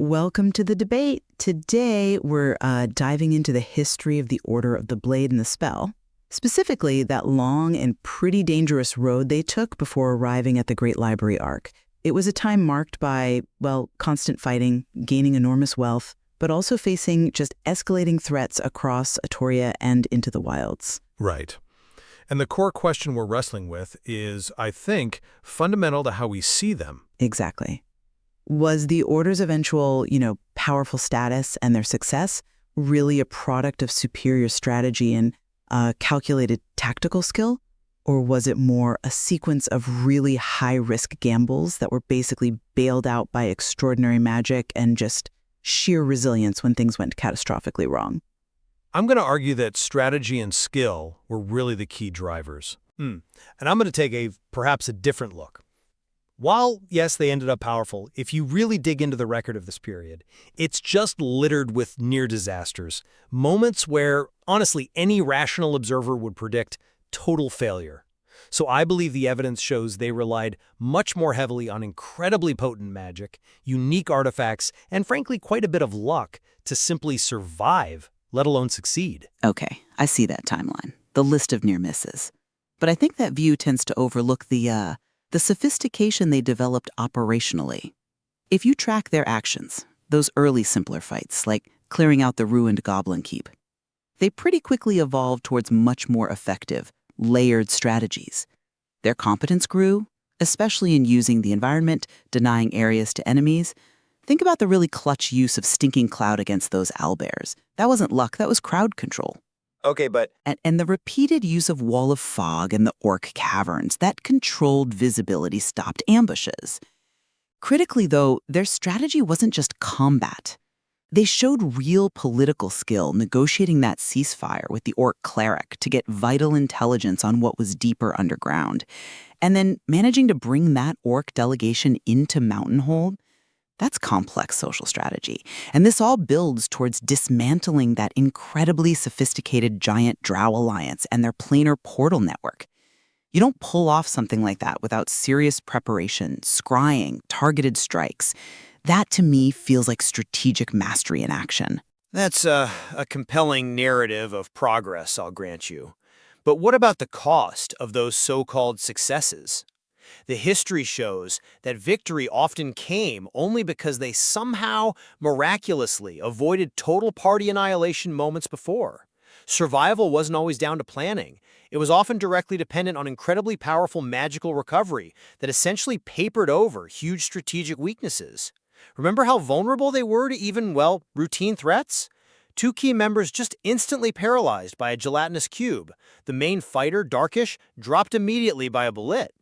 Welcome to the debate. Today, we're diving into the history of the Order of the Blade and the Spell, specifically that long and pretty dangerous road they took before arriving at the Great Library Arc. It was a time marked by, well, constant fighting, gaining enormous wealth, but also facing just escalating threats across Atoria and into the wilds. Right. And the core question we're wrestling with is, I think, fundamental to how we see them. Exactly. Was the Order's eventual, powerful status and their success really a product of superior strategy and calculated tactical skill? Or was it more a sequence of really high-risk gambles that were basically bailed out by extraordinary magic and just sheer resilience when things went catastrophically wrong? I'm going to argue that strategy and skill were really the key drivers. And I'm going to take perhaps a different look. While, yes, they ended up powerful, if you really dig into the record of this period, it's just littered with near disasters, moments where, honestly, any rational observer would predict total failure. So I believe the evidence shows they relied much more heavily on incredibly potent magic, unique artifacts, and frankly, quite a bit of luck to simply survive, let alone succeed. Okay, I see that timeline, the list of near misses. But I think that view tends to overlook the sophistication they developed operationally. If you track their actions, those early simpler fights, like clearing out the ruined Goblin Keep, they pretty quickly evolved towards much more effective, layered strategies. Their competence grew, especially in using the environment, denying areas to enemies. Think about the really clutch use of Stinking Cloud against those owlbears. That wasn't luck, that was crowd control. Okay, but... And the repeated use of Wall of Fog and the Orc Caverns, that controlled visibility stopped ambushes. Critically, though, their strategy wasn't just combat. They showed real political skill negotiating that ceasefire with the Orc Cleric to get vital intelligence on what was deeper underground. And then managing to bring that Orc delegation into Mountainhold. That's complex social strategy. And this all builds towards dismantling that incredibly sophisticated giant drow alliance and their planar portal network. You don't pull off something like that without serious preparation, scrying, targeted strikes. That, to me, feels like strategic mastery in action. That's a compelling narrative of progress, I'll grant you. But what about the cost of those so-called successes? The history shows that victory often came only because they somehow, miraculously, avoided total party annihilation moments before. Survival wasn't always down to planning. It was often directly dependent on incredibly powerful magical recovery that essentially papered over huge strategic weaknesses. Remember how vulnerable they were to even, well, routine threats? Two key members just instantly paralyzed by a gelatinous cube. The main fighter, Darkish, dropped immediately by a bullet.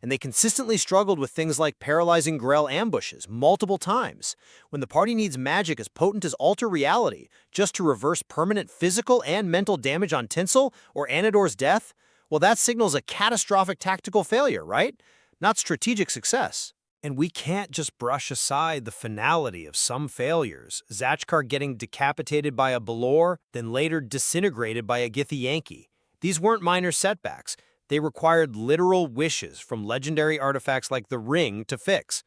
And they consistently struggled with things like paralyzing Grell ambushes multiple times. When the party needs magic as potent as Alter Reality just to reverse permanent physical and mental damage on Tinsel or Anador's death, well, that signals a catastrophic tactical failure, right? Not strategic success. And we can't just brush aside the finality of some failures. Zachkar getting decapitated by a Balor, then later disintegrated by a Githyanki. These weren't minor setbacks. They required literal wishes from legendary artifacts like the Ring to fix.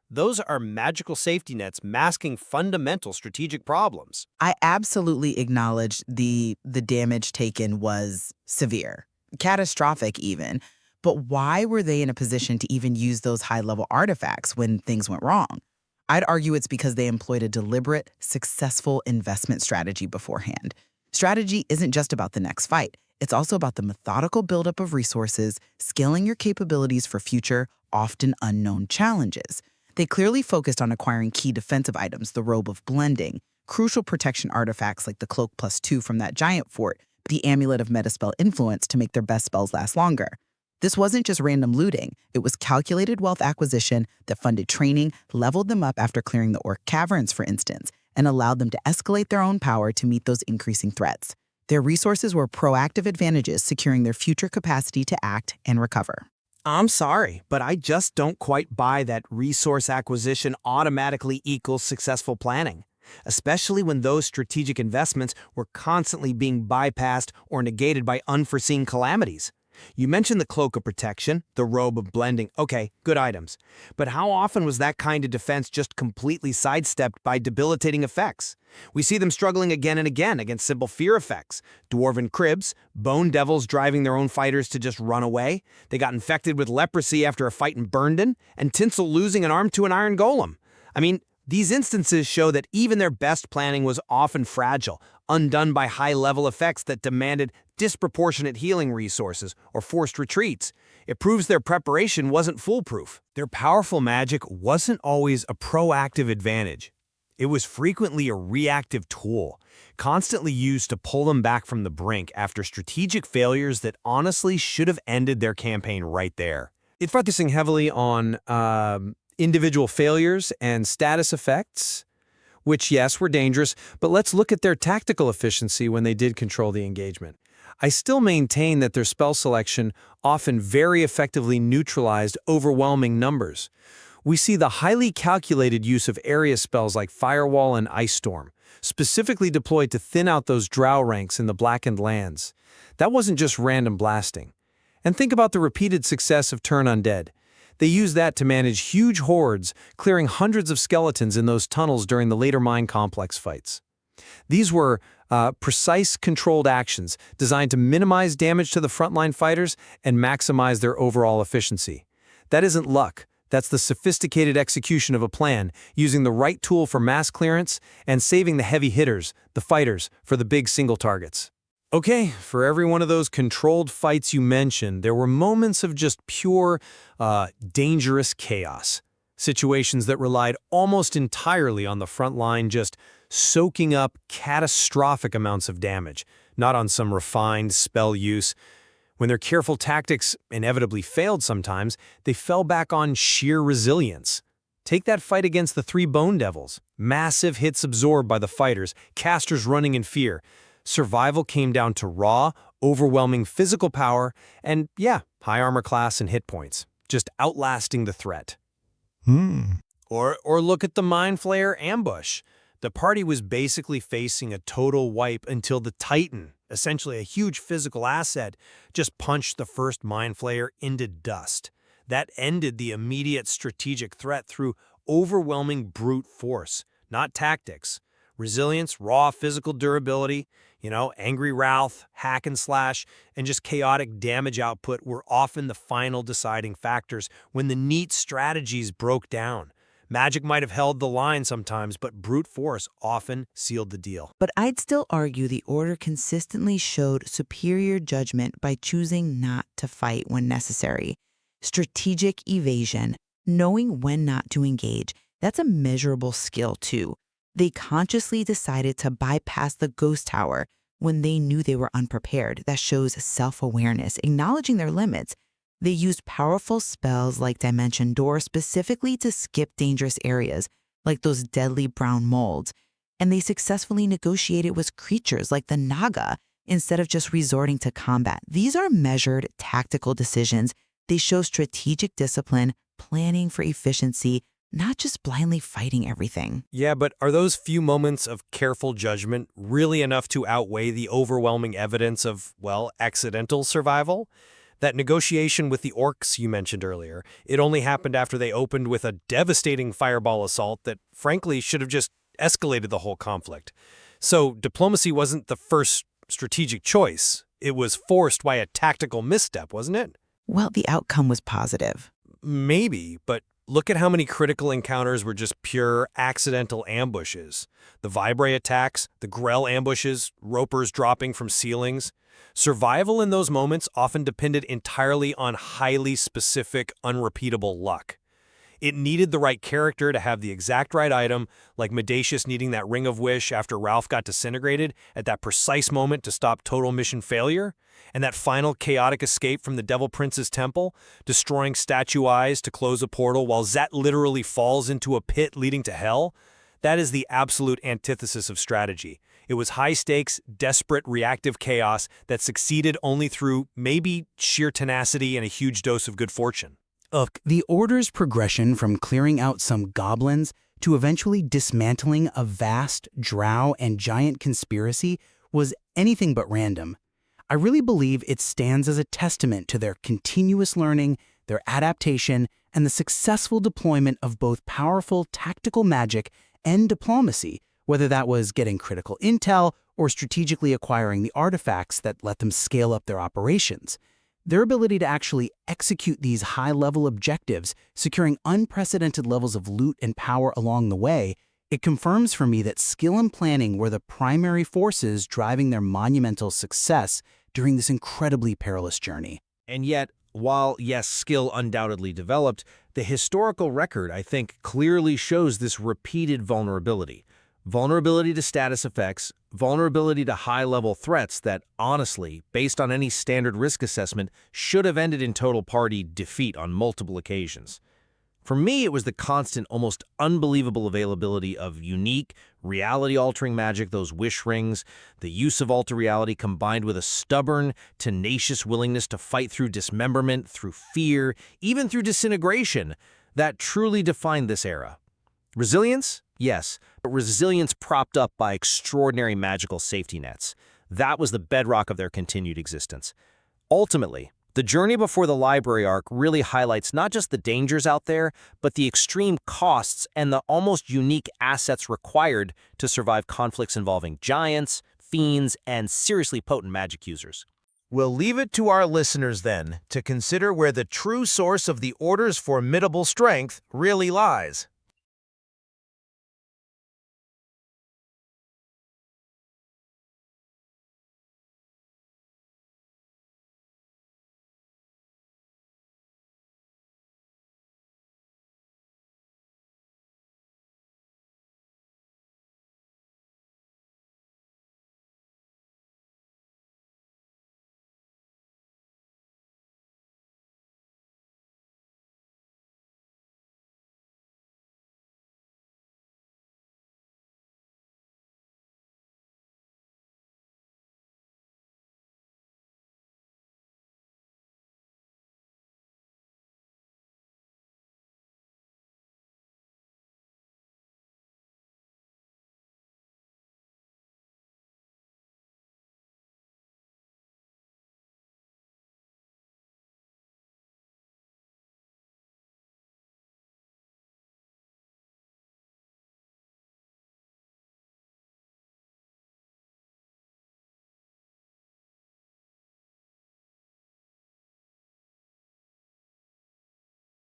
Those are magical safety nets masking fundamental strategic problems. I absolutely acknowledge the damage taken was severe, catastrophic even. But why were they in a position to even use those high-level artifacts when things went wrong? I'd argue it's because they employed a deliberate, successful investment strategy beforehand. Strategy isn't just about the next fight. It's also about the methodical buildup of resources, scaling your capabilities for future, often unknown challenges. They clearly focused on acquiring key defensive items, the Robe of Blending, crucial protection artifacts like the Cloak +2 from that giant fort, the Amulet of Metaspell Influence to make their best spells last longer. This wasn't just random looting. It was calculated wealth acquisition that funded training, leveled them up after clearing the Orc Caverns, for instance, and allowed them to escalate their own power to meet those increasing threats. Their resources were proactive advantages, securing their future capacity to act and recover. I'm sorry, but I just don't quite buy that resource acquisition automatically equals successful planning, especially when those strategic investments were constantly being bypassed or negated by unforeseen calamities. You mentioned the cloak of protection, the robe of blending. Okay, good items. But how often was that kind of defense just completely sidestepped by debilitating effects? We see them struggling again and again against simple fear effects. Dwarven cribs, bone devils driving their own fighters to just run away. They got infected with leprosy after a fight in Burnden, and Tinsel losing an arm to an iron golem. I mean, these instances show that even their best planning was often fragile, undone by high-level effects that demanded disproportionate healing resources or forced retreats. It proves their preparation wasn't foolproof. Their powerful magic wasn't always a proactive advantage. It was frequently a reactive tool, constantly used to pull them back from the brink after strategic failures that honestly should have ended their campaign right there. It's focusing heavily on individual failures and status effects, which, yes, were dangerous, but let's look at their tactical efficiency when they did control the engagement. I still maintain that their spell selection often very effectively neutralized overwhelming numbers. We see the highly calculated use of area spells like Firewall and Ice Storm, specifically deployed to thin out those drow ranks in the Blackened Lands. That wasn't just random blasting. And think about the repeated success of Turn Undead. They used that to manage huge hordes, clearing hundreds of skeletons in those tunnels during the later Mine Complex fights. These were precise, controlled actions designed to minimize damage to the frontline fighters and maximize their overall efficiency. That isn't luck. That's the sophisticated execution of a plan, using the right tool for mass clearance and saving the heavy hitters, the fighters, for the big single targets. Okay, for every one of those controlled fights you mentioned, there were moments of just pure, dangerous chaos. Situations that relied almost entirely on the front line just soaking up catastrophic amounts of damage, not on some refined spell use. When their careful tactics inevitably failed sometimes, they fell back on sheer resilience. Take that fight against the 3 Bone Devils. Massive hits absorbed by the fighters, casters running in fear. Survival came down to raw, overwhelming physical power and, yeah, high armor class and hit points, just outlasting the threat. Or look at the Mind Flayer ambush. The party was basically facing a total wipe until the Titan, essentially a huge physical asset, just punched the first Mind Flayer into dust. That ended the immediate strategic threat through overwhelming brute force, not tactics. Resilience, raw physical durability, angry Ralph, hack and slash, and just chaotic damage output were often the final deciding factors when the neat strategies broke down. Magic might have held the line sometimes, but brute force often sealed the deal. But I'd still argue the Order consistently showed superior judgment by choosing not to fight when necessary. Strategic evasion, knowing when not to engage, that's a measurable skill too. They consciously decided to bypass the Ghost Tower when they knew they were unprepared. That shows self-awareness, acknowledging their limits. They used powerful spells like Dimension Door specifically to skip dangerous areas, like those deadly brown molds. And they successfully negotiated with creatures like the Naga instead of just resorting to combat. These are measured, tactical decisions. They show strategic discipline, planning for efficiency, not just blindly fighting everything. Yeah, but are those few moments of careful judgment really enough to outweigh the overwhelming evidence of, accidental survival? That negotiation with the orcs you mentioned earlier, it only happened after they opened with a devastating fireball assault that, frankly, should have just escalated the whole conflict. So diplomacy wasn't the first strategic choice. It was forced by a tactical misstep, wasn't it? Well, the outcome was positive. Maybe, but look at how many critical encounters were just pure accidental ambushes. The Vibrae attacks, the Grell ambushes, ropers dropping from ceilings. Survival in those moments often depended entirely on highly specific, unrepeatable luck. It needed the right character to have the exact right item, like Medasius needing that Ring of Wish after Ralph got disintegrated at that precise moment to stop total mission failure, and that final chaotic escape from the Devil Prince's temple, destroying statue eyes to close a portal while Zat literally falls into a pit leading to hell. That is the absolute antithesis of strategy. It was high-stakes, desperate, reactive chaos that succeeded only through maybe sheer tenacity and a huge dose of good fortune. Look, the Order's progression from clearing out some goblins to eventually dismantling a vast drow and giant conspiracy was anything but random. I really believe it stands as a testament to their continuous learning, their adaptation, and the successful deployment of both powerful tactical magic and diplomacy, whether that was getting critical intel or strategically acquiring the artifacts that let them scale up their operations. Their ability to actually execute these high-level objectives, securing unprecedented levels of loot and power along the way, it confirms for me that skill and planning were the primary forces driving their monumental success during this incredibly perilous journey. And yet, while, yes, skill undoubtedly developed, the historical record, I think, clearly shows this repeated vulnerability. Vulnerability to status effects, vulnerability to high-level threats that, honestly, based on any standard risk assessment, should have ended in total party defeat on multiple occasions. For me, it was the constant, almost unbelievable availability of unique, reality-altering magic, those wish rings, the use of alter reality combined with a stubborn, tenacious willingness to fight through dismemberment, through fear, even through disintegration, that truly defined this era. Resilience? Yes, but resilience propped up by extraordinary magical safety nets. That was the bedrock of their continued existence. Ultimately, the journey before the library arc really highlights not just the dangers out there, but the extreme costs and the almost unique assets required to survive conflicts involving giants, fiends, and seriously potent magic users. We'll leave it to our listeners, then, to consider where the true source of the Order's formidable strength really lies.